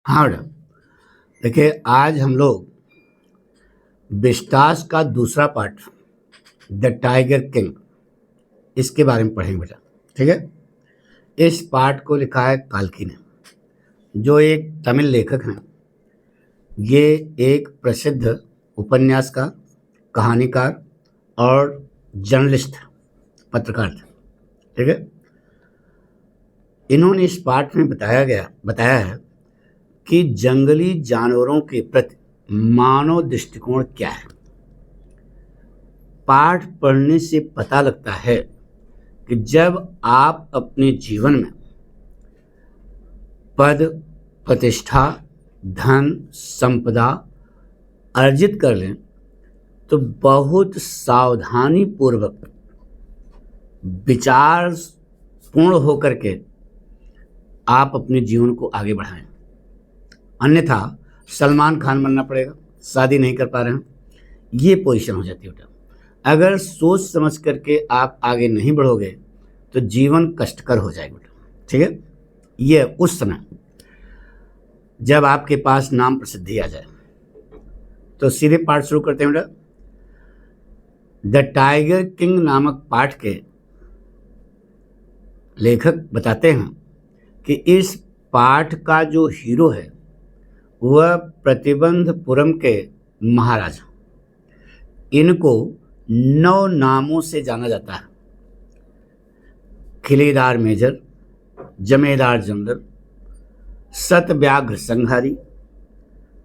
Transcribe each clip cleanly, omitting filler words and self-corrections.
हाँ मैडम। देखिए, आज हम लोग विस्टास का दूसरा पार्ट द टाइगर किंग इसके बारे में पढ़ेंगे बेटा। ठीक है। इस पार्ट को लिखा है काल्की ने, जो एक तमिल लेखक हैं। ये एक प्रसिद्ध उपन्यासकार, कहानीकार और जर्नलिस्ट, पत्रकार थे। ठीक है। इन्होंने इस पार्ट में बताया है कि जंगली जानवरों के प्रति मानव दृष्टिकोण क्या है। पाठ पढ़ने से पता लगता है कि जब आप अपने जीवन में पद, प्रतिष्ठा, धन, संपदा अर्जित कर लें तो बहुत सावधानी पूर्वक विचार पूर्ण होकर के आप अपने जीवन को आगे बढ़ाएं। अन्यथा सलमान खान बनना पड़ेगा, शादी नहीं कर पा रहे हैं, ये पोजीशन हो जाती है बेटा। अगर सोच समझ करके आप आगे नहीं बढ़ोगे तो जीवन कष्टकर हो जाएगा बेटा। ठीक है। ये उस समय जब आपके पास नाम प्रसिद्धि आ जाए। तो सीधे पाठ शुरू करते हैं बेटा। द टाइगर किंग नामक पाठ के लेखक बताते हैं कि इस पाठ का जो हीरो है वह प्रतिबंधपुरम के महाराजा। इनको 9 नामों से जाना जाता है। खिलेदार मेजर, जमेदार जनरल, सतव्याघ्र संहारी,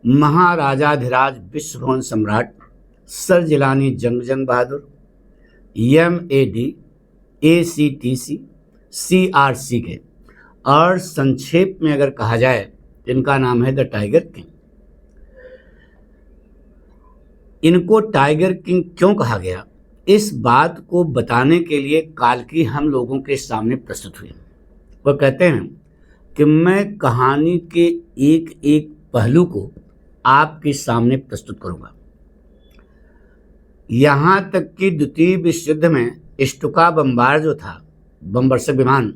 महाराजाधिराज विश्वभवन सम्राट, सर जिलानी जंग बहादुर, MAD, ACTC, CRC के, और संक्षेप में अगर कहा जाए तो इनका नाम है द टाइगर किंग। इनको टाइगर किंग क्यों कहा गया, इस बात को बताने के लिए काल्की हम लोगों के सामने प्रस्तुत हुए। वह कहते हैं कि मैं कहानी के एक एक पहलू को आपके सामने प्रस्तुत करूंगा। यहाँ तक कि द्वितीय विश्व युद्ध में स्टुका बम्बार जो था, बमवर्षक विमान,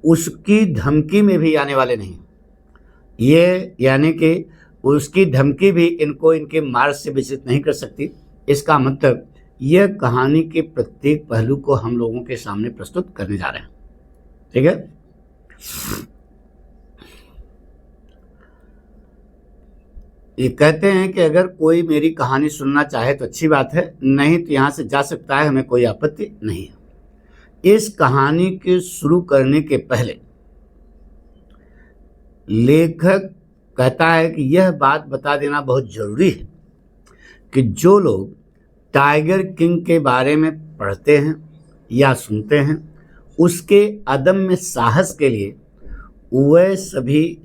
उसकी धमकी में भी आने वाले नहीं। ये यानी कि उसकी धमकी भी इनको इनके मार्ग से विचलित नहीं कर सकती। इसका मतलब यह कहानी के प्रत्येक पहलू को हम लोगों के सामने प्रस्तुत करने जा रहे हैं। ठीक है। ये कहते हैं कि अगर कोई मेरी कहानी सुनना चाहे तो अच्छी बात है, नहीं तो यहाँ से जा सकता है, हमें कोई आपत्ति नहीं है। इस कहानी के शुरू करने के पहले लेखक कहता है कि यह बात बता देना बहुत जरूरी है कि जो लोग टाइगर किंग के बारे में पढ़ते हैं या सुनते हैं, उसके अदम्य साहस के लिए वह सभी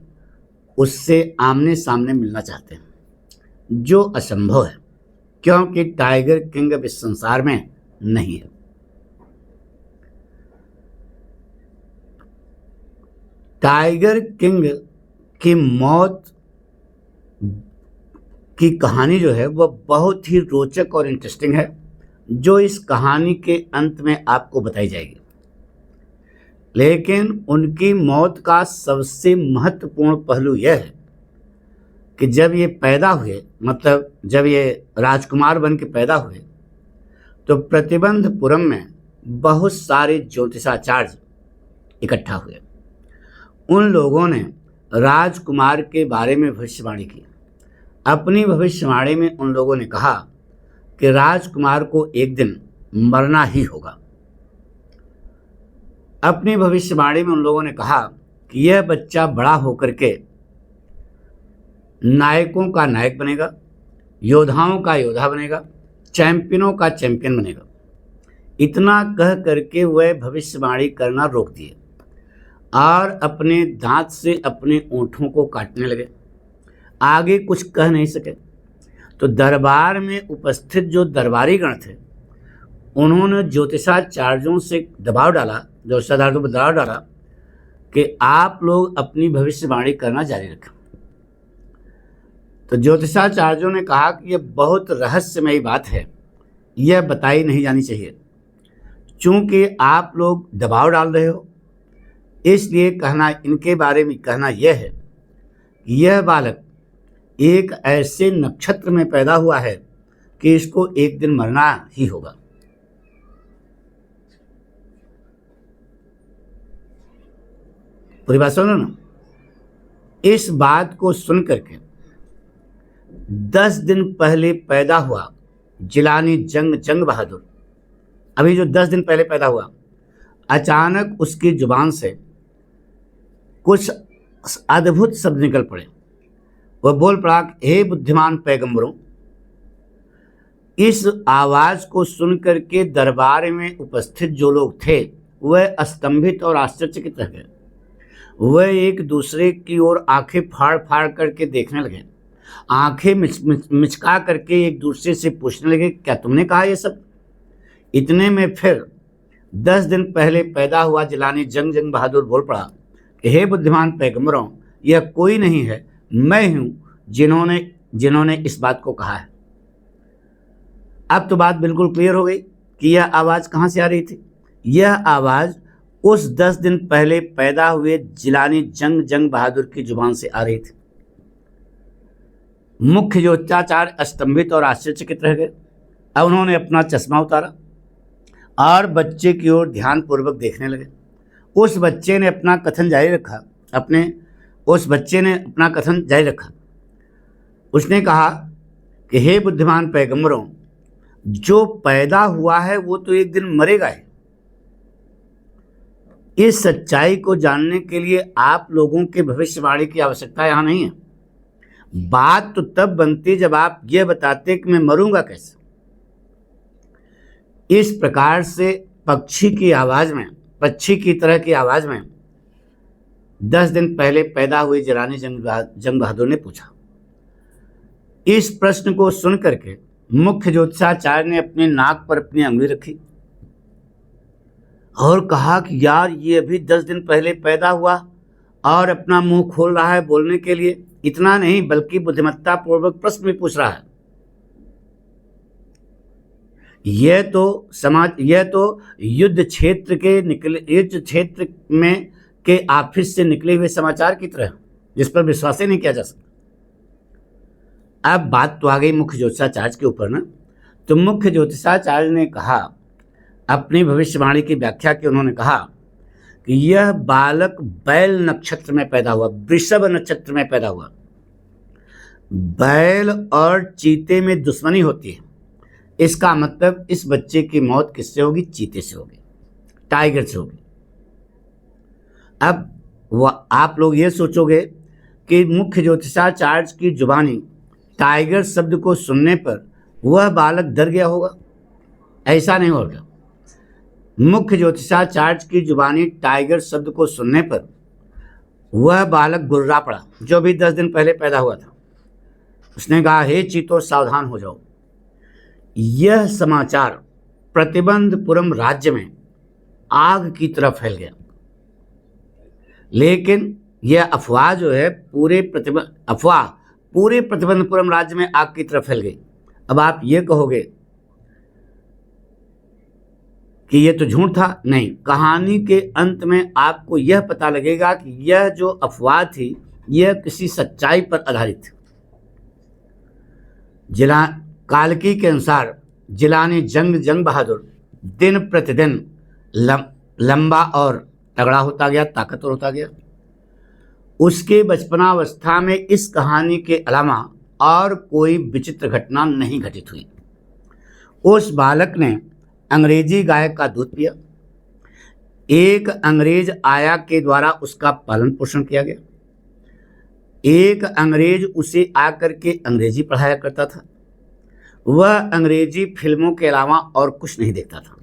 उससे आमने सामने मिलना चाहते हैं, जो असंभव है, क्योंकि टाइगर किंग अब इस संसार में नहीं है। टाइगर किंग की मौत की कहानी जो है वह बहुत ही रोचक और इंटरेस्टिंग है, जो इस कहानी के अंत में आपको बताई जाएगी। लेकिन उनकी मौत का सबसे महत्वपूर्ण पहलू यह है कि जब ये पैदा हुए, मतलब जब ये राजकुमार बन के पैदा हुए, तो प्रतिबंधपुरम में बहुत सारे ज्योतिषाचार्य इकट्ठा हुए। उन लोगों ने राजकुमार के बारे में भविष्यवाणी की। अपनी भविष्यवाणी में उन लोगों ने कहा कि राजकुमार को एक दिन मरना ही होगा। अपनी भविष्यवाणी में उन लोगों ने कहा कि यह बच्चा बड़ा होकर के नायकों का नायक बनेगा, योद्धाओं का योद्धा बनेगा, चैंपियनों का चैंपियन बनेगा। इतना कह करके वह भविष्यवाणी करना रोक दिए और अपने दांत से अपने ओंठों को काटने लगे। आगे कुछ कह नहीं सके। तो दरबार में उपस्थित जो दरबारी गण थे, उन्होंने ज्योतिषाचार्यों से दबाव डाला, ज्योतिषाचार्यों पर दबाव डाला कि आप लोग अपनी भविष्यवाणी करना जारी रखें। तो ज्योतिषाचार्यों ने कहा कि यह बहुत रहस्यमयी बात है, यह बताई नहीं जानी चाहिए। चूंकि आप लोग दबाव डाल रहे हो, इसलिए कहना, इनके बारे में कहना यह है यह बालक एक ऐसे नक्षत्र में पैदा हुआ है कि इसको एक दिन मरना ही होगा। पूरी बात सुनो ना। इस बात को सुन करके 10 दिन पहले पैदा हुआ जिलानी जंग बहादुर, अभी जो 10 दिन पहले पैदा हुआ, अचानक उसकी जुबान से कुछ अद्भुत शब्द निकल पड़े। वह बोल पड़ा, हे बुद्धिमान पैगंबरों। इस आवाज को सुनकर के दरबार में उपस्थित जो लोग थे वह स्तंभित और आश्चर्यचकित रह गए। वह एक दूसरे की ओर आंखें फाड़ फाड़ करके देखने लगे, आंखें मिचका करके एक दूसरे से पूछने लगे, क्या तुमने कहा ये सब? इतने में फिर 10 दिन पहले पैदा हुआ जिलानी जंग बहादुर बोल पड़ा कि हे बुद्धिमान पैगंबरों, यह कोई नहीं है, मैं हूं जिन्होंने इस बात को कहा है। अब तो बात बिल्कुल क्लियर हो गई कि यह आवाज़ कहाँ से आ रही थी। यह आवाज़ उस 10 दिन पहले पैदा हुए जिलानी जंग बहादुर की जुबान से आ रही थी। मुख्य ज्योतिषाचार्य स्तंभित और आश्चर्यचकित रह गए। अब उन्होंने अपना चश्मा उतारा और बच्चे की ओर ध्यानपूर्वक देखने लगे। उस बच्चे ने अपना कथन जारी रखा। उसने कहा कि हे बुद्धिमान पैगंबरों, जो पैदा हुआ है वो तो एक दिन मरेगा ही। इस सच्चाई को जानने के लिए आप लोगों के भविष्यवाणी की आवश्यकता यहाँ नहीं है। बात तो तब बनती जब आप यह बताते कि मैं मरूंगा कैसे। इस प्रकार से पक्षी की तरह की आवाज में 10 दिन पहले पैदा हुई जिलानी जंग बहादुर ने पूछा। इस प्रश्न को सुन करके मुख्य ज्योतिषाचार्य ने अपने नाक पर अपनी अंगुली रखी और कहा कि यार, ये अभी 10 दिन पहले पैदा हुआ और अपना मुंह खोल रहा है बोलने के लिए। इतना नहीं बल्कि बुद्धिमत्ता पूर्वक प्रश्न भी पूछ रहा है। यह तो युद्ध क्षेत्र में के ऑफिस से निकले हुए समाचार की तरह, जिस पर विश्वास ही नहीं किया जा सकता। अब बात तो आ गई मुख्य ज्योतिषाचार्य के ऊपर ना। तो मुख्य ज्योतिषाचार्य ने कहा, अपनी भविष्यवाणी की व्याख्या की, उन्होंने कहा कि यह बालक बैल नक्षत्र में पैदा हुआ, वृषभ नक्षत्र में पैदा हुआ। बैल और चीते में दुश्मनी होती है। इसका मतलब इस बच्चे की मौत किससे होगी? चीते से होगी, टाइगर से होगी। अब आप लोग ये सोचोगे कि मुख्य ज्योतिषाचार्य की जुबानी टाइगर शब्द को सुनने पर वह बालक डर गया होगा। ऐसा नहीं होगा। मुख्य ज्योतिषाचार्य की जुबानी टाइगर शब्द को सुनने पर वह बालक गुर्रा पड़ा, जो भी 10 दिन पहले पैदा हुआ था। उसने कहा, हे चीतों, सावधान हो जाओ। यह समाचार प्रतिबंधपुरम राज्य में आग की तरह फैल गया। लेकिन यह अफवाह जो है पूरे प्रतिबंधपुरम राज्य में आग की तरह फैल गई। अब आप ये कहोगे कि यह तो झूठ था। नहीं, कहानी के अंत में आपको यह पता लगेगा कि यह जो अफवाह थी यह किसी सच्चाई पर आधारित थी। कालकी के अनुसार जिलानी जंग बहादुर दिन प्रतिदिन लंबा और तगड़ा होता गया, ताकतवर होता गया। उसके बचपनावस्था में इस कहानी के अलावा और कोई विचित्र घटना नहीं घटित हुई। उस बालक ने अंग्रेजी गाय का दूध पिया। एक अंग्रेज आया के द्वारा उसका पालन पोषण किया गया। एक अंग्रेज उसे आकर के अंग्रेजी पढ़ाया करता था। वह अंग्रेजी फिल्मों के अलावा और कुछ नहीं देखता था।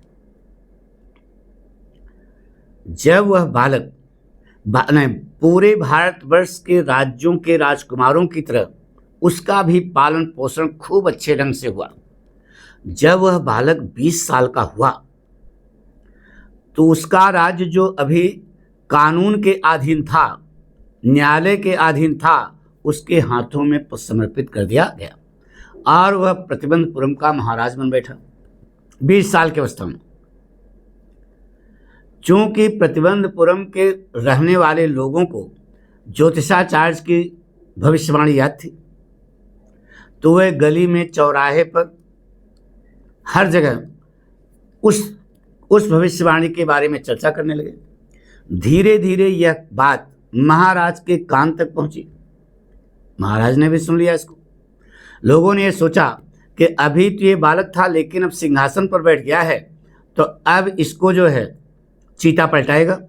जब वह बालक पूरे भारतवर्ष के राज्यों के राजकुमारों की तरह उसका भी पालन पोषण खूब अच्छे ढंग से हुआ। जब वह बालक 20 साल का हुआ तो उसका राज्य जो अभी कानून के अधीन था, न्यायालय के अधीन था, उसके हाथों में समर्पित कर दिया गया और वह प्रतिबंधपुरम का महाराज बन बैठा 20 साल की अवस्था में। चूंकि प्रतिबंधपुरम के रहने वाले लोगों को ज्योतिषाचार्य की भविष्यवाणी याद थी, तो वह गली में, चौराहे पर, हर जगह उस भविष्यवाणी के बारे में चर्चा करने लगे। धीरे धीरे यह बात महाराज के कान तक पहुंची। महाराज ने भी सुन लिया इसको। लोगों ने यह सोचा कि अभी तो ये बालक था, लेकिन अब सिंहासन पर बैठ गया है, तो अब इसको जो है चीता पलटाएगा।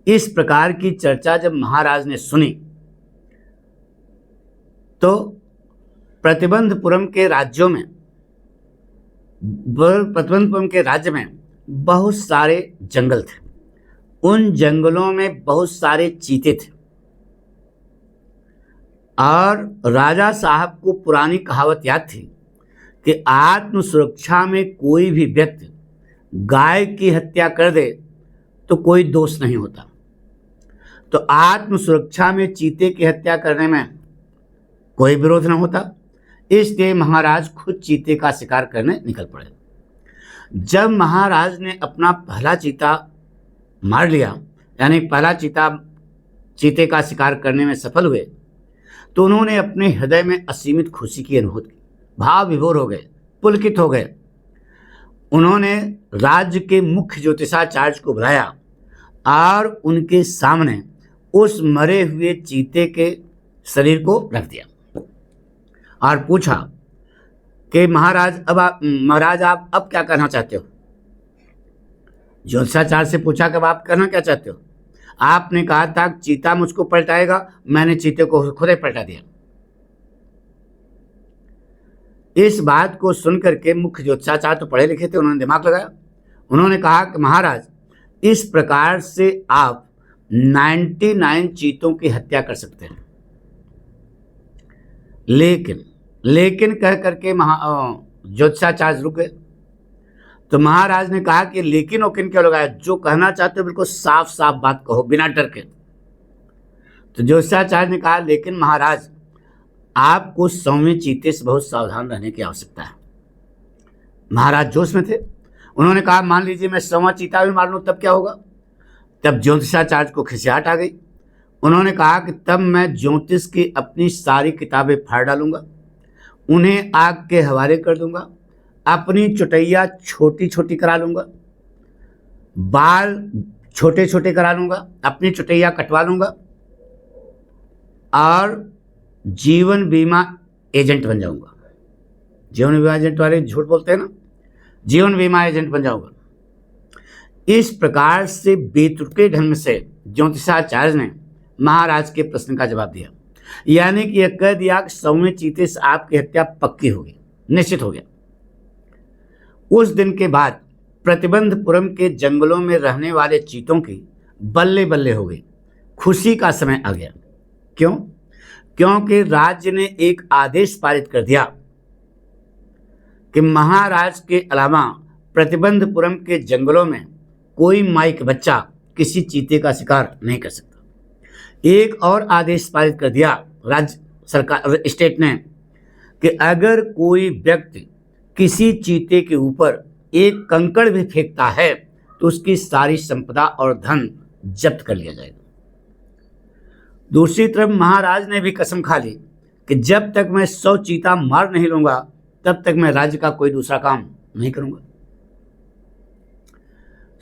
इस प्रकार की चर्चा जब महाराज ने सुनी तो प्रतिबंधपुरम के राज्य में बहुत सारे जंगल थे। उन जंगलों में बहुत सारे चीते थे और राजा साहब को पुरानी कहावत याद थी कि आत्म सुरक्षा में कोई भी व्यक्ति गाय की हत्या कर दे तो कोई दोष नहीं होता। तो आत्म सुरक्षा में चीते की हत्या करने में कोई विरोध न होता। इसलिए महाराज खुद चीते का शिकार करने निकल पड़े। जब महाराज ने अपना पहला चीता मार लिया, यानी पहला चीते का शिकार करने में सफल हुए, तो उन्होंने अपने हृदय में असीमित खुशी की अनुभूति की। भाव विभोर हो गए, पुलकित हो गए। उन्होंने राज्य के मुख्य ज्योतिषाचार्य को बुलाया और उनके सामने उस मरे हुए चीते के शरीर को रख दिया और पूछा कि महाराज आप अब क्या करना चाहते हो। ज्योतिषाचार्य से पूछा कि आप करना क्या चाहते हो। आपने कहा था चीता मुझको पलटाएगा, मैंने चीते को खुद ही पलटा दिया। इस बात को सुनकर के मुख्य ज्योतिषाचार्य तो पढ़े लिखे थे, उन्होंने दिमाग लगाया। उन्होंने कहा कि महाराज, इस प्रकार से आप 99 चीतों की हत्या कर सकते हैं, लेकिन कह करके ज्योतिषाचार्य रुक गए। तो महाराज ने कहा कि लेकिन ओकिन क्या लगाया, जो कहना चाहते हो बिल्कुल साफ साफ बात कहो, बिना डर के। तो ज्योतिषाचार्य ने कहा, लेकिन महाराज, आपको 100वें चीते से बहुत सावधान रहने की आवश्यकता है। महाराज जोश में थे। उन्होंने कहा, मान लीजिए मैं 100वां चीता भी मार लूं तब क्या होगा। तब ज्योतिषाचार्य को खिसियाहट आ गई। उन्होंने कहा कि तब मैं ज्योतिष की अपनी सारी किताबें फाड़ डालूंगा, उन्हें आग के हवाले कर दूंगा, अपनी चुटैया छोटी छोटी करा लूंगा, बाल छोटे छोटे करा लूंगा, अपनी चुटैया कटवा लूंगा और जीवन बीमा एजेंट बन जाऊंगा। जीवन बीमा एजेंट वाले झूठ बोलते हैं ना, जीवन बीमा एजेंट बन जाऊंगा। इस प्रकार से बेतुके ढंग से ज्योतिषाचार्य ने महाराज के प्रश्न का जवाब दिया, यानी कि यह कह दिया कि 100वें चीते से आपकी हत्या पक्की होगी, निश्चित हो गया। उस दिन के बाद प्रतिबंधपुरम के जंगलों में रहने वाले चीतों की बल्ले बल्ले हो गई। खुशी का समय आ गया। क्यों? क्योंकि राज्य ने एक आदेश पारित कर दिया कि महाराज के अलावा प्रतिबंधपुरम के जंगलों में कोई माइक बच्चा किसी चीते का शिकार नहीं कर सकता। एक और आदेश पारित कर दिया राज्य सरकार, स्टेट ने, कि अगर कोई व्यक्ति किसी चीते के ऊपर एक कंकड़ भी फेंकता है तो उसकी सारी संपदा और धन जब्त कर लिया जाएगा। दूसरी तरफ महाराज ने भी कसम खा ली कि जब तक मैं 100 चीता मार नहीं लूंगा तब तक मैं राज्य का कोई दूसरा काम नहीं करूंगा।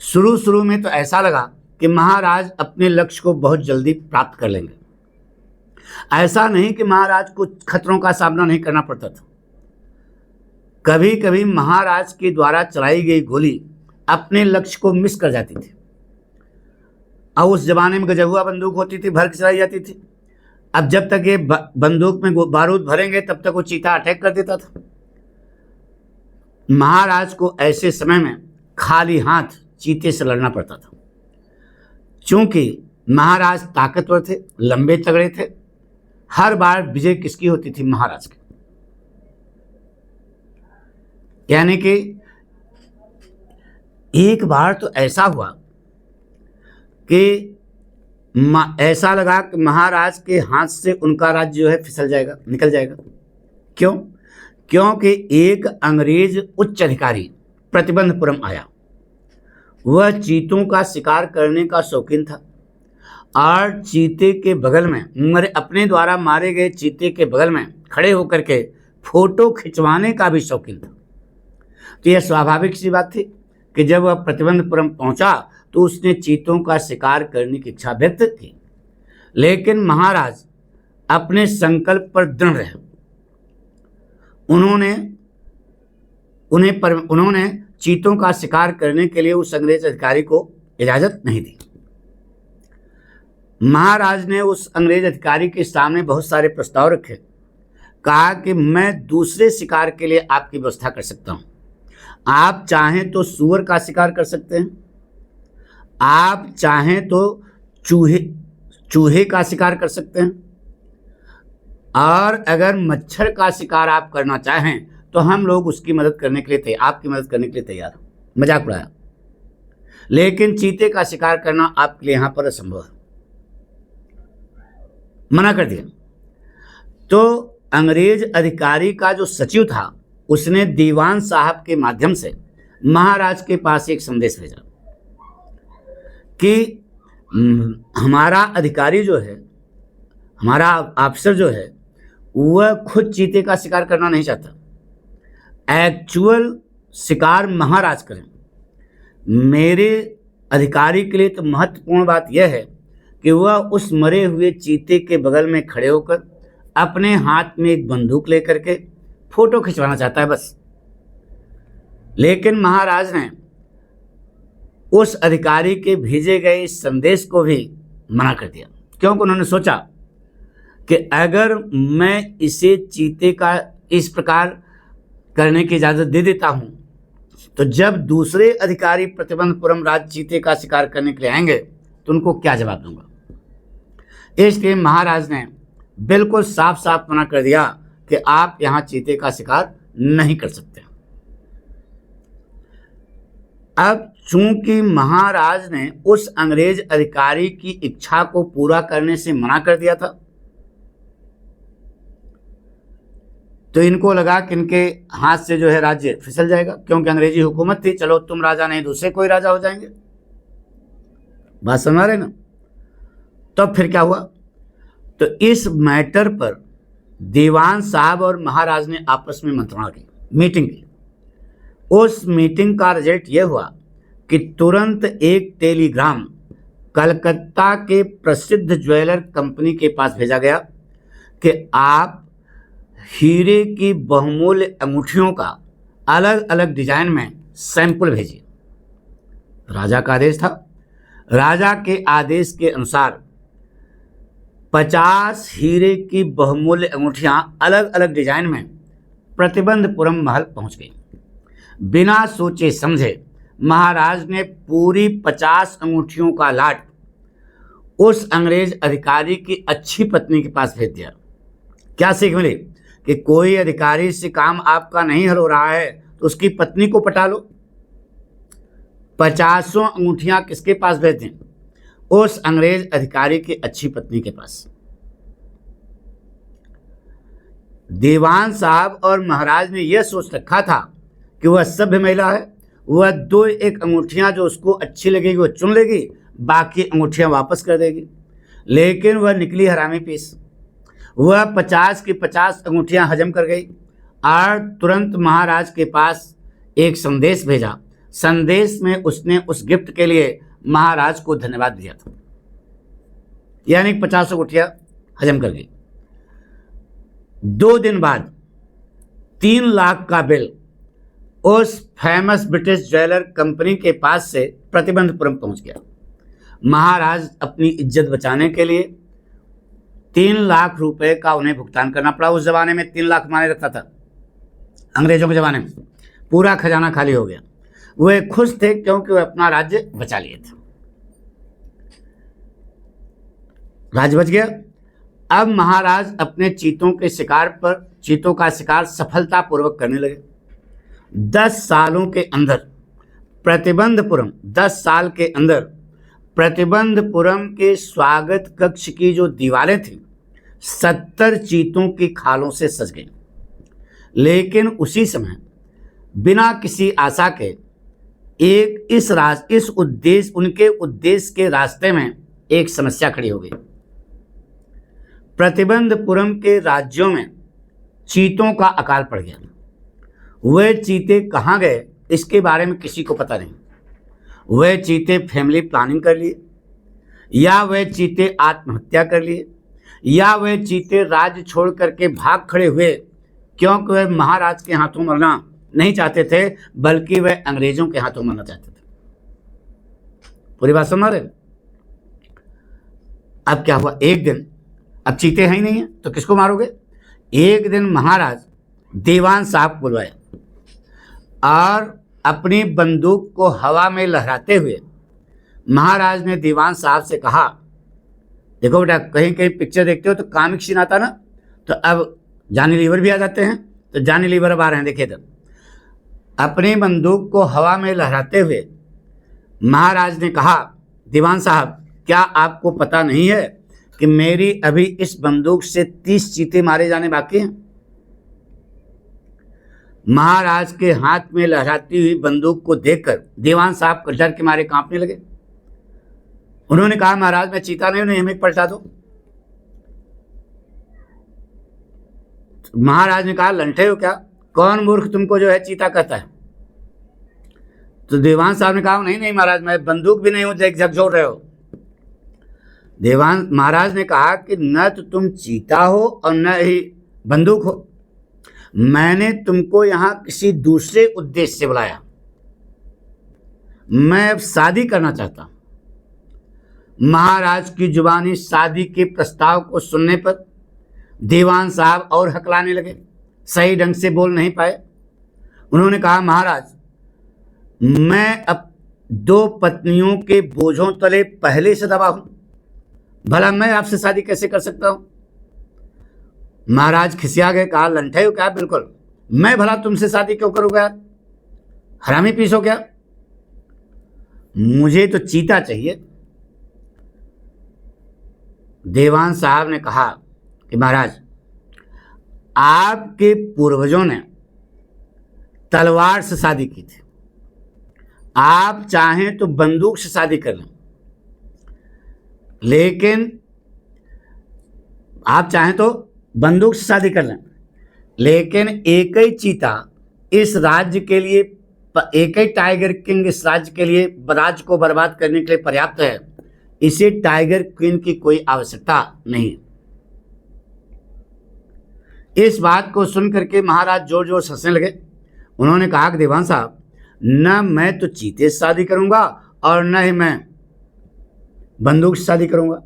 शुरू में तो ऐसा लगा कि महाराज अपने लक्ष्य को बहुत जल्दी प्राप्त कर लेंगे। ऐसा नहीं कि महाराज को खतरों का सामना नहीं करना पड़ता था। कभी कभी महाराज के द्वारा चलाई गई गोली अपने लक्ष्य को मिस कर जाती थी। और उस जमाने में गजहुआ बंदूक होती थी, भर के चलाई जाती थी। अब जब तक ये बंदूक में बारूद भरेंगे तब तक वो चीता अटैक कर देता था। महाराज को ऐसे समय में खाली हाथ चीते से लड़ना पड़ता था। चूंकि महाराज ताकतवर थे, लंबे तगड़े थे, हर बार विजय किसकी होती थी? महाराज की। यानी कि एक बार तो ऐसा हुआ कि ऐसा लगा कि महाराज के हाथ से उनका राज्य जो है फिसल जाएगा, निकल जाएगा। क्यों? क्योंकि एक अंग्रेज उच्च अधिकारी प्रतिबंधपुरम आया। वह चीतों का शिकार करने का शौकीन था और चीते के बगल में अपने द्वारा मारे गए चीते के बगल में खड़े होकर के फोटो खिंचवाने का भी शौकीन था। तो यह स्वाभाविक सी बात थी कि जब वह प्रतिबंधपुरम पहुंचा तो उसने चीतों का शिकार करने की इच्छा व्यक्त की, लेकिन महाराज अपने संकल्प पर दृढ़ रहे। उन्होंने चीतों का शिकार करने के लिए उस अंग्रेज अधिकारी को इजाजत नहीं दी। महाराज ने उस अंग्रेज अधिकारी के सामने बहुत सारे प्रस्ताव रखे। कहा कि मैं दूसरे शिकार के लिए आपकी व्यवस्था कर सकता हूं। आप चाहें तो सूअर का शिकार कर सकते हैं, आप चाहें तो चूहे का शिकार कर सकते हैं, और अगर मच्छर का शिकार आप करना चाहें तो हम लोग उसकी मदद करने के लिए आपकी मदद करने के लिए तैयार हैं। मजाक उड़ाया। लेकिन चीते का शिकार करना आपके लिए यहां पर असंभव है, मना कर दिया। तो अंग्रेज अधिकारी का जो सचिव था उसने दीवान साहब के माध्यम से महाराज के पास एक संदेश भेजा कि हमारा अधिकारी जो है, हमारा अफसर जो है, वह खुद चीते का शिकार करना नहीं चाहता। एक्चुअल शिकार महाराज करें। मेरे अधिकारी के लिए तो महत्वपूर्ण बात यह है कि वह उस मरे हुए चीते के बगल में खड़े होकर अपने हाथ में एक बंदूक लेकर के फोटो खिंचवाना चाहता है, बस। लेकिन महाराज ने उस अधिकारी के भेजे गए इस संदेश को भी मना कर दिया, क्योंकि उन्होंने सोचा कि अगर मैं इसे चीते का इस प्रकार करने की इजाज़त दे देता हूं तो जब दूसरे अधिकारी प्रतिबंधपुरम राज चीते का शिकार करने के लिए आएंगे तो उनको क्या जवाब दूंगा। इसलिए महाराज ने बिल्कुल साफ साफ मना कर दिया कि आप यहां चीते का शिकार नहीं कर सकते। अब चूंकि महाराज ने उस अंग्रेज अधिकारी की इच्छा को पूरा करने से मना कर दिया था, तो इनको लगा कि इनके हाथ से जो है राज्य फिसल जाएगा, क्योंकि अंग्रेजी हुकूमत थी। चलो तुम राजा नहीं, दूसरे कोई राजा हो जाएंगे। बात समझ रहे ना। तो फिर क्या हुआ, तो इस मैटर पर दीवान साहब और महाराज ने आपस में मंत्रणा की, मीटिंग की। उस मीटिंग का रिजल्ट यह हुआ कि तुरंत एक टेलीग्राम कलकत्ता के प्रसिद्ध ज्वेलर कंपनी के पास भेजा गया कि आप हीरे की बहुमूल्य अंगूठियों का अलग अलग डिजाइन में सैंपल भेजिए। राजा का आदेश था। राजा के आदेश के अनुसार 50 हीरे की बहुमूल्य अंगूठियां अलग अलग डिजाइन में प्रतिबंधपुरम महल पहुंच गई। बिना सोचे समझे महाराज ने पूरी 50 अंगूठियों का लाट उस अंग्रेज अधिकारी की अच्छी पत्नी के पास भेज दिया। क्या सीख मिली कि कोई अधिकारी से काम आपका नहीं हल हो रहा है तो उसकी पत्नी को पटा लो। 50 अंगूठियां किसके पास भेज दें? उस अंग्रेज अधिकारी की अच्छी पत्नी के पास। दीवान साहब और महाराज ने यह सोच रखा था कि वह सभ्य महिला है, वह 2-1 अंगूठियां जो उसको अच्छी लगेगी वो चुन लेगी, बाकी अंगूठियां वापस कर देगी। लेकिन वह निकली हरामी पीस। वह 50 की 50 अंगूठियां हजम कर गई और तुरंत महाराज के पास एक संदेश भेजा। संदेश में उसने उस गिफ्ट के लिए महाराज को धन्यवाद दिया था, यानी 50 अंगूठियां हजम कर गई। 2 दिन बाद 3 लाख का बिल उस फेमस ब्रिटिश ज्वेलर कंपनी के पास से प्रतिबंधपुरम पहुंच गया। महाराज अपनी इज्जत बचाने के लिए 3 लाख रुपए का उन्हें भुगतान करना पड़ा। उस जमाने में 3 लाख माने रखता था, अंग्रेजों के जमाने में। पूरा खजाना खाली हो गया। वे खुश थे क्योंकि वे अपना राज्य बचा लिए थे। राज्य बच गया। अब महाराज अपने चीतों का शिकार सफलतापूर्वक करने लगे। 10 सालों के अंदर प्रतिबंधपुरम 10 साल के अंदर प्रतिबंधपुरम के स्वागत कक्ष की जो दीवारें थीं 70 चीतों की खालों से सज गईं। लेकिन उसी समय बिना किसी आशा के उनके उद्देश्य के रास्ते में एक समस्या खड़ी हो गई। प्रतिबंधपुरम के राज्यों में चीतों का अकाल पड़ गया। वे चीते कहाँ गए इसके बारे में किसी को पता नहीं। वे चीते फैमिली प्लानिंग कर लिए, या वे चीते आत्महत्या कर लिए, या वे चीते राज्य छोड़ करके भाग खड़े हुए, क्योंकि वे महाराज के हाथों मरना नहीं चाहते थे, बल्कि वे अंग्रेजों के हाथों मरना चाहते थे। पूरी बात समझ रहे? अब क्या हुआ, एक दिन, अब चीते हैं ही नहीं है तो किसको मारोगे। एक दिन महाराज दीवान साहब को बुलवाए और अपनी बंदूक को हवा में लहराते हुए महाराज ने दीवान साहब से कहा, देखो बेटा, कहीं कहीं पिक्चर देखते हो तो कॉमिक सीन आता ना, तो अब जॉनी लीवर भी आ जाते हैं, तो जॉनी लीवर अब आ रहे हैं, देखिए। तब अपनी बंदूक को हवा में लहराते हुए महाराज ने कहा, दीवान साहब, क्या आपको पता नहीं है कि मेरी अभी इस बंदूक से 30 चीते मारे जाने बाकी हैं। महाराज के हाथ में लहराती हुई बंदूक को देखकर दीवान साहब डर के मारे कांपने लगे। उन्होंने कहा, महाराज मैं चीता नहीं हूं, नहीं हमें पलटा दो। महाराज ने कहा, लंठे हो क्या, कौन मूर्ख तुमको जो है चीता कहता है। तो दीवान साहब ने कहा, नहीं नहीं महाराज, मैं बंदूक भी नहीं हूं, झकझोर रहे हो। महाराज ने कहा कि न तो तुम चीता हो और न ही बंदूक हो, मैंने तुमको यहां किसी दूसरे उद्देश्य से बुलाया। मैं अब शादी करना चाहता हूं। महाराज की जुबानी शादी के प्रस्ताव को सुनने पर दीवान साहब और हकलाने लगे, सही ढंग से बोल नहीं पाए। उन्होंने कहा, महाराज मैं अब 2 पत्नियों के बोझों तले पहले से दबा हूं, भला मैं आपसे शादी कैसे कर सकता हूं। महाराज खिसिया गए, कहा, लंठे हो क्या, बिल्कुल, मैं भला तुमसे शादी क्यों करूंगा, हरामी पीस हो क्या, मुझे तो चीता चाहिए। दीवान साहब ने कहा कि महाराज आपके पूर्वजों ने तलवार से शादी की थी, आप चाहें तो बंदूक से शादी कर लें, लेकिन आप चाहें तो बंदूक से शादी कर लें, लेकिन एक ही चीता इस राज्य के लिए, एक ही टाइगर किंग इस राज्य के लिए, राज्य को बर्बाद करने के लिए पर्याप्त है। इसे टाइगर क्वीन की कोई आवश्यकता नहीं। इस बात को सुनकर के महाराज जोर जोर से हंसने लगे। उन्होंने कहा कि दीवान साहब, न मैं तो चीते से शादी करूंगा और न ही मैं बंदूक से शादी करूंगा।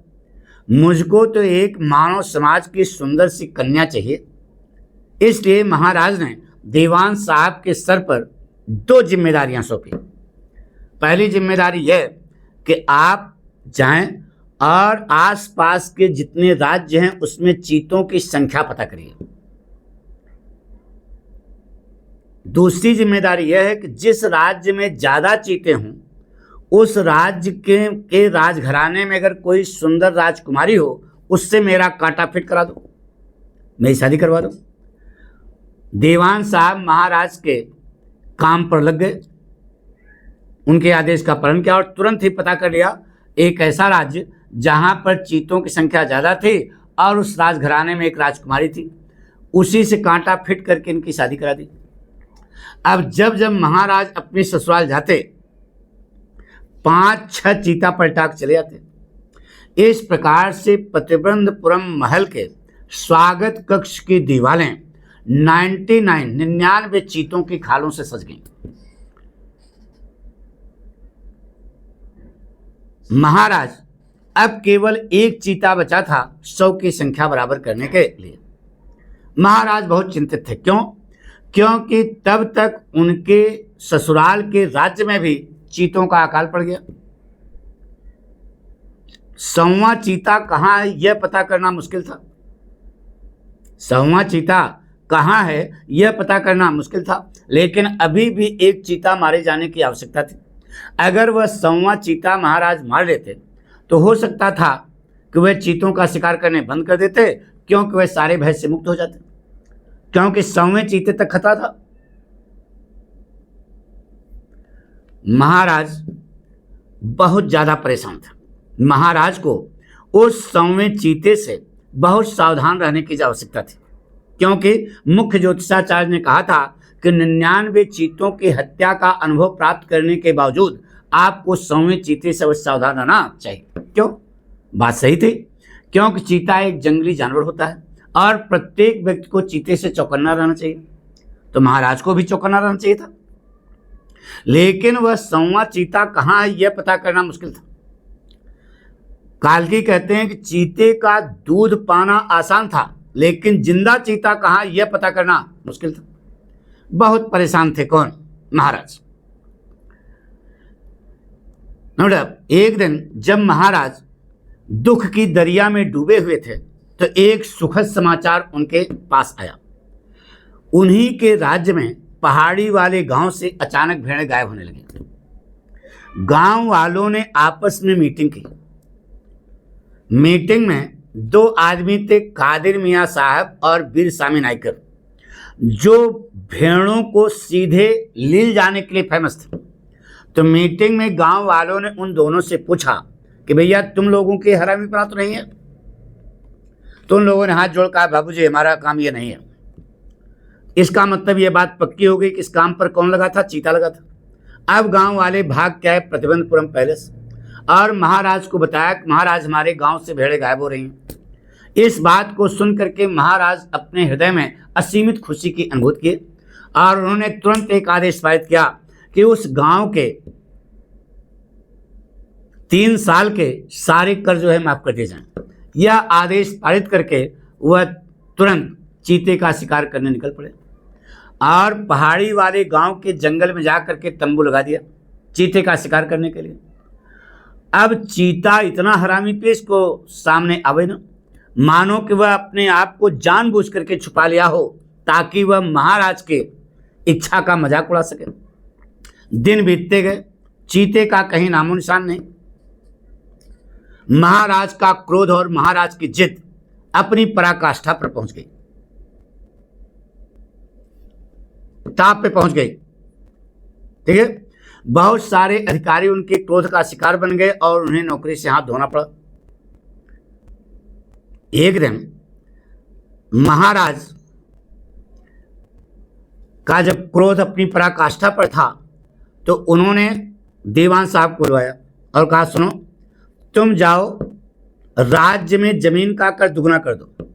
मुझको तो एक मानव समाज की सुंदर सी कन्या चाहिए। इसलिए महाराज ने दीवान साहब के सर पर 2 जिम्मेदारियां सौंपी। पहली जिम्मेदारी यह कि आप जाएं और आसपास के जितने राज्य हैं उसमें चीतों की संख्या पता करिए। दूसरी जिम्मेदारी यह है कि जिस राज्य में ज्यादा चीते हों उस राज्य के राजघराने में अगर कोई सुंदर राजकुमारी हो उससे मेरा कांटा फिट करा दो, मेरी शादी करवा दो। दीवान साहब महाराज के काम पर लग गए, उनके आदेश का पालन किया और तुरंत ही पता कर लिया एक ऐसा राज्य जहां पर चीतों की संख्या ज़्यादा थी और उस राजघराने में एक राजकुमारी थी, उसी से कांटा फिट करके इनकी शादी करा दी। अब जब जब महाराज अपने ससुराल जाते 5-6 चीता पलटा के चले जाते। इस प्रकार से प्रतिबंधपुरम महल के स्वागत कक्ष की दीवारें 99 चीतों की खालों से सज गईं। महाराज अब केवल एक चीता बचा था 100 की संख्या बराबर करने के लिए। महाराज बहुत चिंतित थे। क्यों? क्योंकि तब तक उनके ससुराल के राज्य में भी चीतों का अकाल पड़ गया। 100वां चीता कहाँ है यह पता करना मुश्किल था। 100वां चीता कहाँ है यह पता करना मुश्किल था, लेकिन अभी भी एक चीता मारे जाने की आवश्यकता थी। अगर वह 100वां चीता महाराज मार लेते तो हो सकता था कि वह चीतों का शिकार करने बंद कर देते, क्योंकि वह सारे भय से मुक्त हो जाते, क्योंकि 100वें चीते तक खतरा था। महाराज बहुत ज्यादा परेशान थे। महाराज को उस सौवें चीते से बहुत सावधान रहने की आवश्यकता थी, क्योंकि मुख्य ज्योतिषाचार्य ने कहा था कि 99 चीतों की हत्या का अनुभव प्राप्त करने के बावजूद आपको 100वें चीते से अवश्य सावधान रहना चाहिए। क्यों? बात सही थी, क्योंकि चीता एक जंगली जानवर होता है और प्रत्येक व्यक्ति को चीते से चौकन्ना रहना चाहिए। तो महाराज को भी चौकन्ना रहना चाहिए था, लेकिन वह 100वां चीता कहाँ है यह पता करना मुश्किल था। काल्की कहते हैं कि चीते का दूध पाना आसान था, लेकिन जिंदा चीता कहाँ यह पता करना मुश्किल था। बहुत परेशान थे कौन? महाराज। एक दिन जब महाराज दुख की दरिया में डूबे हुए थे तो एक सुखद समाचार उनके पास आया। उन्हीं के राज्य में पहाड़ी वाले गांव से अचानक भेड़ें गायब होने लगी। गांव वालों ने आपस में मीटिंग की। मीटिंग में 2 आदमी थे, कादिर मियाँ साहब और बीर सामी नाइकर, जो भेड़ों को सीधे लील जाने के लिए फेमस थे। तो मीटिंग में गांव वालों ने उन दोनों से पूछा कि भैया तुम लोगों की हरामीपना तो नहीं है? तो उन लोगों ने हाथ जोड़ कहा, बाबूजी हमारा काम ये नहीं है। इसका मतलब ये बात पक्की हो गई कि इस काम पर कौन लगा था? चीता लगा था। अब गांव वाले भाग के आए प्रतिबंधपुरम पैलेस और महाराज को बताया कि महाराज हमारे गांव से भेड़ें गायब हो रही हैं। इस बात को सुन करके महाराज अपने हृदय में असीमित खुशी की अनुभूति किए और उन्होंने तुरंत एक आदेश पारित किया कि उस गांव के 3 साल के सारे कर्ज जो है माफ कर दिए जाएं। यह आदेश पारित करके वह तुरंत चीते का शिकार करने निकल पड़े और पहाड़ी वाले गांव के जंगल में जाकर के तंबू लगा दिया चीते का शिकार करने के लिए। अब चीता इतना हरामी पेश को सामने आवे ना, मानो कि वह अपने आप को जानबूझ करके छुपा लिया हो ताकि वह महाराज के इच्छा का मजाक उड़ा सके। दिन बीतते गए, चीते का कहीं नामो निशान नहीं। महाराज का क्रोध और महाराज की जिद अपनी पराकाष्ठा पर पहुंच गई, ताप पे पहुंच गई। ठीक है, बहुत सारे अधिकारी उनके क्रोध का शिकार बन गए और उन्हें नौकरी से हाथ धोना पड़ा। एक दिन महाराज का जब क्रोध अपनी पराकाष्ठा पर था तो उन्होंने दीवान साहब को बुलवाया और कहा, सुनो तुम जाओ राज्य में जमीन का कर दुगना कर दो।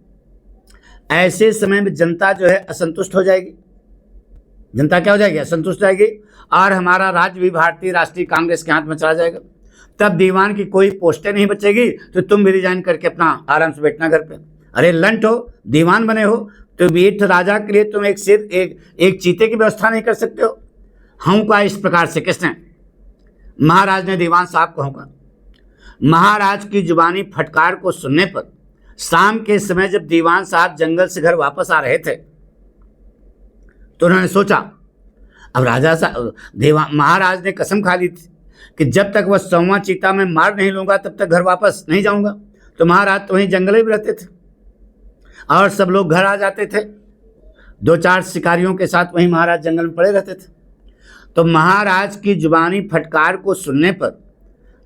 ऐसे समय में जनता जो है असंतुष्ट हो जाएगी। जनता क्या हो जाएगी? असंतुष्ट जाएगी और हमारा राज्य भी भारतीय राष्ट्रीय कांग्रेस के हाथ में चला जाएगा। तब दीवान की कोई पोस्टें नहीं बचेगी, तो तुम भी रिजाइन करके अपना आराम से बैठना घर पे। अरे लंट हो, दीवान बने हो तो बीठ राजा के लिए तुम एक सिर एक चीते की व्यवस्था नहीं कर सकते हो? हूँका इस प्रकार से किसने? महाराज ने दीवान साहब को हूँका। महाराज की जुबानी फटकार को सुनने पर शाम के समय जब दीवान साहब जंगल से घर वापस आ रहे थे तो उन्होंने सोचा, अब महाराज ने कसम खा ली थी कि जब तक वह 100वां चीता मैं मार नहीं लूंगा तब तक घर वापस नहीं जाऊंगा। तो महाराज तो वहीं जंगल में रहते थे और सब लोग घर आ जाते थे। 2-4 शिकारियों के साथ वहीं महाराज जंगल में पड़े रहते थे। तो महाराज की जुबानी फटकार को सुनने पर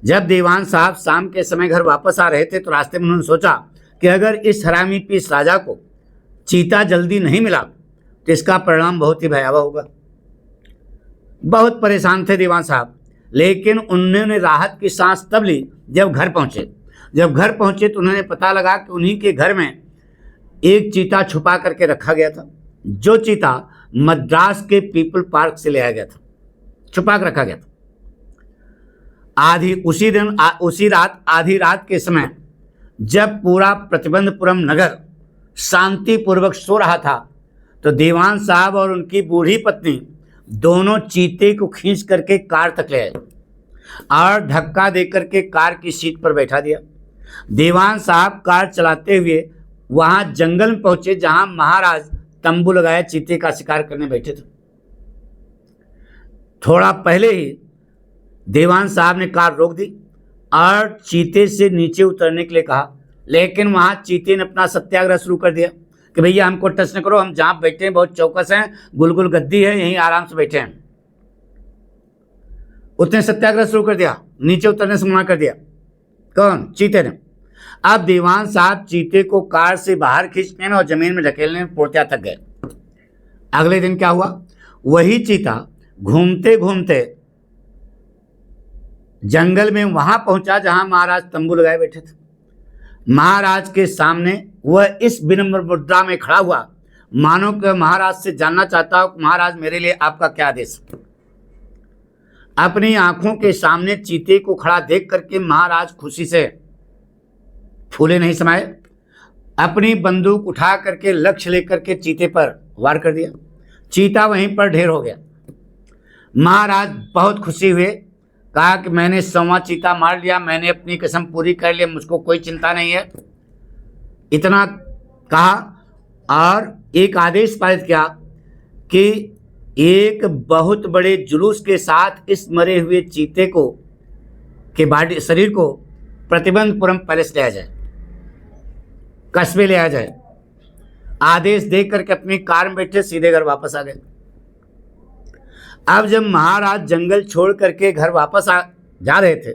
जब दीवान साहब शाम के समय घर वापस आ रहे थे तो रास्ते में उन्होंने सोचा कि अगर इस हरामी पीस राजा को चीता जल्दी नहीं मिला तो इसका परिणाम बहुत ही भयावह होगा। बहुत परेशान थे दीवान साहब, लेकिन उन्होंने राहत की सांस तब ली जब घर पहुंचे। जब घर पहुंचे तो उन्होंने पता लगा कि उन्हीं के घर में एक चीता छुपा करके रखा गया था, जो चीता मद्रास के पीपल पार्क से ले आया गया था, छुपा कर रखा गया था। उसी रात आधी रात के समय जब पूरा प्रतिबंधपुरम नगर शांतिपूर्वक सो रहा था तो दीवान साहब और उनकी बूढ़ी पत्नी दोनों चीते को खींच करके कार तक ले आए और धक्का देकर के कार की सीट पर बैठा दिया। दीवान साहब कार चलाते हुए वहां जंगल में पहुंचे जहां महाराज तंबू लगाए चीते का शिकार करने बैठे थे। थोड़ा पहले ही दीवान साहब ने कार रोक दी और चीते से नीचे उतरने के लिए कहा, लेकिन वहां चीते ने अपना सत्याग्रह शुरू कर दिया कि भैया हमको टच न करो, हम जहाँ बैठे हैं बहुत चौकस हैं, गुलगुल गद्दी है, यहीं आराम से बैठे हैं। उसने सत्याग्रह शुरू कर दिया, नीचे उतरने से मना कर दिया। कौन? चीते ने। अब दीवान साहब चीते को कार से बाहर खींचने में और जमीन में ढकेलने में पूर्णतः थक गए। अगले दिन क्या हुआ? वही चीता घूमते घूमते जंगल में वहां पहुंचा जहां महाराज तंबू लगाए बैठे थे। महाराज के सामने वह इस विनम्र मुद्रा में खड़ा हुआ, मानो कि महाराज से जानना चाहता हो, महाराज मेरे लिए आपका क्या आदेश? अपनी आंखों के सामने चीते को खड़ा देख करके महाराज खुशी से फूले नहीं समाये। अपनी बंदूक उठा करके लक्ष्य लेकर के चीते पर वार कर दिया। चीता वहीं पर ढेर हो गया। महाराज बहुत खुशी हुए, कहा कि मैंने 100वां चीता मार लिया, मैंने अपनी कसम पूरी कर ली, मुझको कोई चिंता नहीं है। इतना कहा और एक आदेश पारित किया कि एक बहुत बड़े जुलूस के साथ इस मरे हुए चीते को के बॉडी शरीर को प्रतिबंधपुरम पैलेस ले आया जाए, कस्बे ले आया जाए। आदेश देख करके अपनी कार में बैठे सीधे घर वापस आ गए। अब जब महाराज जंगल छोड़ करके घर वापस जा रहे थे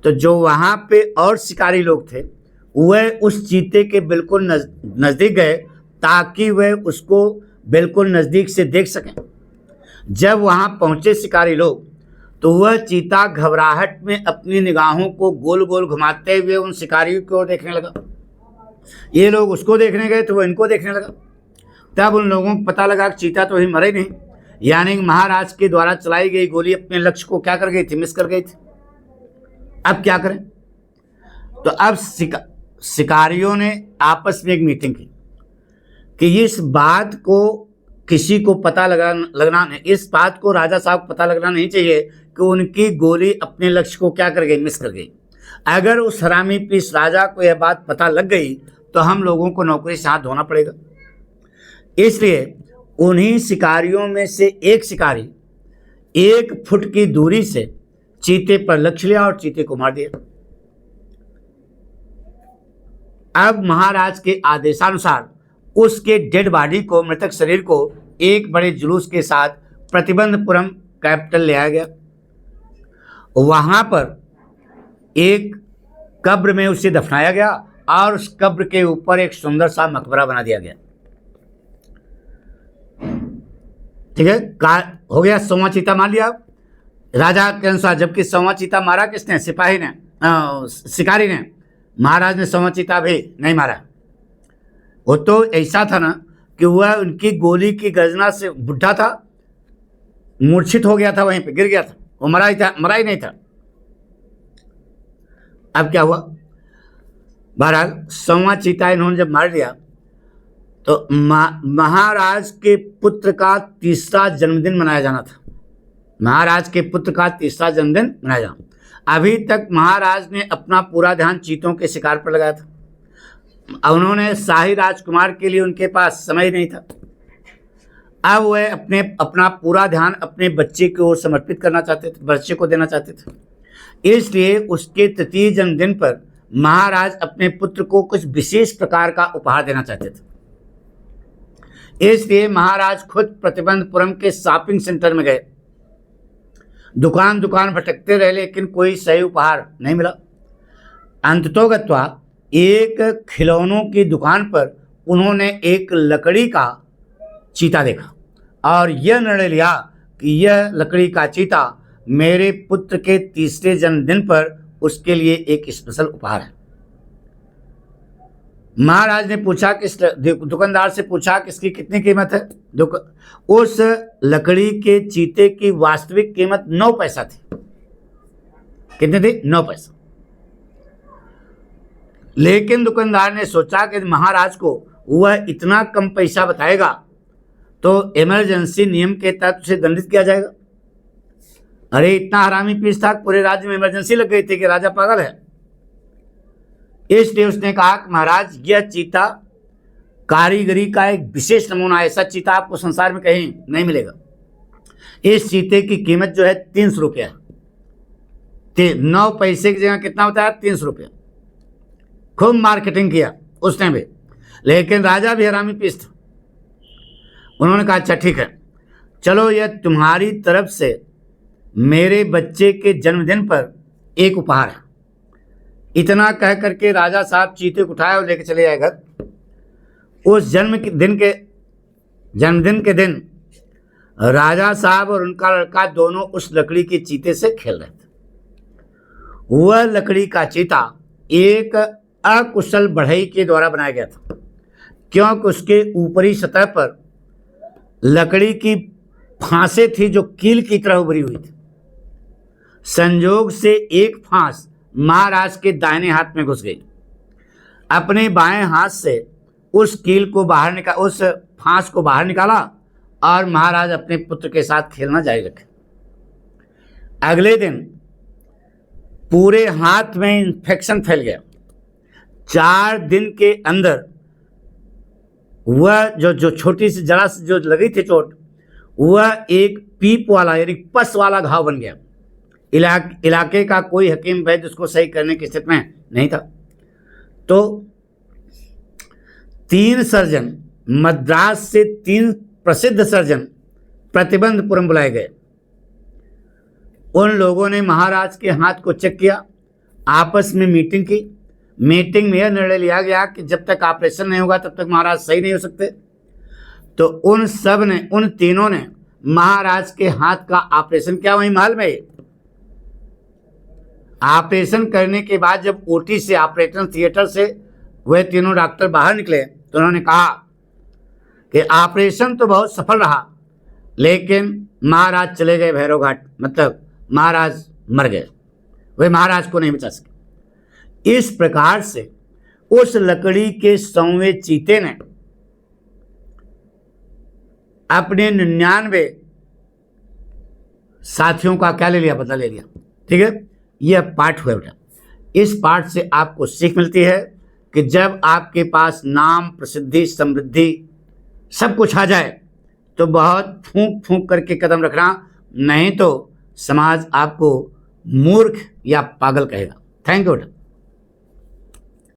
तो जो वहाँ पे और शिकारी लोग थे वह उस चीते के बिल्कुल नज़दीक गए ताकि वह उसको बिल्कुल नज़दीक से देख सकें। जब वहाँ पहुँचे शिकारी लोग तो वह चीता घबराहट में अपनी निगाहों को गोल गोल घुमाते हुए उन शिकारियों की ओर देखने लगा। ये लोग उसको देखने गए तो वह इनको देखने लगा। तब उन लोगों को पता लगा कि चीता तो ही मरे नहीं, यानी महाराज के द्वारा चलाई गई गोली अपने लक्ष्य को क्या कर गई थी? मिस कर गई थी। अब क्या करें? तो अब शिकारियों ने आपस में एक मीटिंग की कि इस बात को किसी को पता लगना नहीं, इस बात को राजा साहब को पता लगना नहीं चाहिए कि उनकी गोली अपने लक्ष्य को क्या कर गई? मिस कर गई। अगर उस हरामी पीस राजा को यह बात पता लग गई तो हम लोगों को नौकरी से हाथ धोना पड़ेगा। इसलिए उन्हीं शिकारियों में से एक शिकारी 1 फुट की दूरी से चीते पर लक्ष्य लिया और चीते को मार दिया। अब महाराज के आदेशानुसार उसके डेड बॉडी को, मृतक शरीर को एक बड़े जुलूस के साथ प्रतिबंधपुरम कैपिटल ले आया गया। वहां पर एक कब्र में उसे दफनाया गया और उस कब्र के ऊपर एक सुंदर सा मकबरा बना दिया गया। ठीक है, हो गया। 100वां चीता मार लिया राजा के अनुसार, जबकि 100वां चीता मारा किसने? सिपाही ने, शिकारी ने। महाराज ने 100वां चीता भी नहीं मारा। वो तो ऐसा था ना कि वह उनकी गोली की गर्जना से बुढ़ा था, मूर्छित हो गया था, वहीं पे गिर गया था, वो मरा ही नहीं था। अब क्या हुआ? बहरहाल 100वां चीता इन्होंने जब मार लिया तो महाराज के पुत्र का 3रा जन्मदिन मनाया जाना था। महाराज के पुत्र का 3रा जन्मदिन मनाया जाना। अभी तक महाराज ने अपना पूरा ध्यान चीतों के शिकार पर लगाया था। उन्होंने शाही राजकुमार के लिए उनके पास समय नहीं था। अब वह अपना पूरा ध्यान अपने बच्चे की ओर समर्पित करना चाहते थे, बच्चे को देना चाहते थे। इसलिए उसके 3य जन्मदिन पर महाराज अपने पुत्र को कुछ विशेष प्रकार का उपहार देना चाहते थे। इसलिए महाराज खुद प्रतिबंधपुरम के शॉपिंग सेंटर में गए। दुकान दुकान भटकते रहे लेकिन कोई सही उपहार नहीं मिला। अंततोगत्वा एक खिलौनों की दुकान पर उन्होंने एक लकड़ी का चीता देखा और यह निर्णय लिया कि यह लकड़ी का चीता मेरे पुत्र के 3रे जन्मदिन पर उसके लिए एक स्पेशल उपहार है। महाराज ने पूछा कि दुकानदार से पूछा कि इसकी कितनी कीमत है। उस लकड़ी के चीते की वास्तविक कीमत 9 पैसा थी। कितनी थी? 9 पैसा। लेकिन दुकानदार ने सोचा कि महाराज को वह इतना कम पैसा बताएगा तो इमरजेंसी नियम के तहत उसे दंडित किया जाएगा। अरे इतना हरामी पीस था, पूरे राज्य में इमरजेंसी लग गई थी कि राजा पागल है। इसलिए उसने कहा कि महाराज यह चीता कारीगरी का एक विशेष नमूना है, ऐसा चीता आपको संसार में कहीं नहीं मिलेगा। इस चीते की कीमत जो है 300 रुपया है। 9 पैसे की जगह कितना बताया? 300 रुपया। खूब मार्केटिंग किया उसने भी, लेकिन राजा भी हरामी पीस था। उन्होंने कहा अच्छा ठीक है, चलो यह तुम्हारी तरफ से मेरे बच्चे के जन्मदिन पर एक उपहार है। इतना कह करके राजा साहब चीते को उठाए और लेके चले जाए घर। उस जन्मदिन के दिन राजा साहब और उनका लड़का दोनों उस लकड़ी के चीते से खेल रहे थे। वह लकड़ी का चीता एक अकुशल बढ़ई के द्वारा बनाया गया था, क्योंकि उसके ऊपरी सतह पर लकड़ी की फांसें थी जो कील की तरह उभरी हुई थी। संजोग से एक फांस महाराज के दाहिने हाथ में घुस गई। अपने बाएं हाथ से उस फांस को बाहर निकाला और महाराज अपने पुत्र के साथ खेलना जारी रखे। अगले दिन पूरे हाथ में इन्फेक्शन फैल गया। 4 दिन के अंदर वह जो छोटी सी जरा सी जो लगी थी चोट, वह एक पीप वाला यानी पस वाला घाव बन गया। इलाके का कोई हकीम वैद्य उसको सही करने की स्थिति में नहीं था। तो 3 सर्जन, मद्रास से 3 प्रसिद्ध सर्जन प्रतिबंधपुरम बुलाए गए। उन लोगों ने महाराज के हाथ को चेक किया, आपस में मीटिंग की। मीटिंग में यह निर्णय लिया गया कि जब तक ऑपरेशन नहीं होगा तब तक महाराज सही नहीं हो सकते। तो उन तीनों ने महाराज के हाथ का ऑपरेशन किया वहीं महल में। ऑपरेशन करने के बाद जब ओटी से, ऑपरेशन थिएटर से वह तीनों डॉक्टर बाहर निकले तो उन्होंने कहा कि ऑपरेशन तो बहुत सफल रहा, लेकिन महाराज चले गए भैरव घाट, मतलब महाराज मर गए, वे महाराज को नहीं बचा सके। इस प्रकार से उस लकड़ी के 100वें चीते ने अपने 99 साथियों का क्या ले लिया, बदला ले लिया। ठीक है, यह पाठ हुआ बेटा। इस पाठ से आपको सीख मिलती है कि जब आपके पास नाम, प्रसिद्धि, समृद्धि सब कुछ आ जाए तो बहुत फूंक फूंक करके कदम रखना, नहीं तो समाज आपको मूर्ख या पागल कहेगा। थैंक यू बेटा।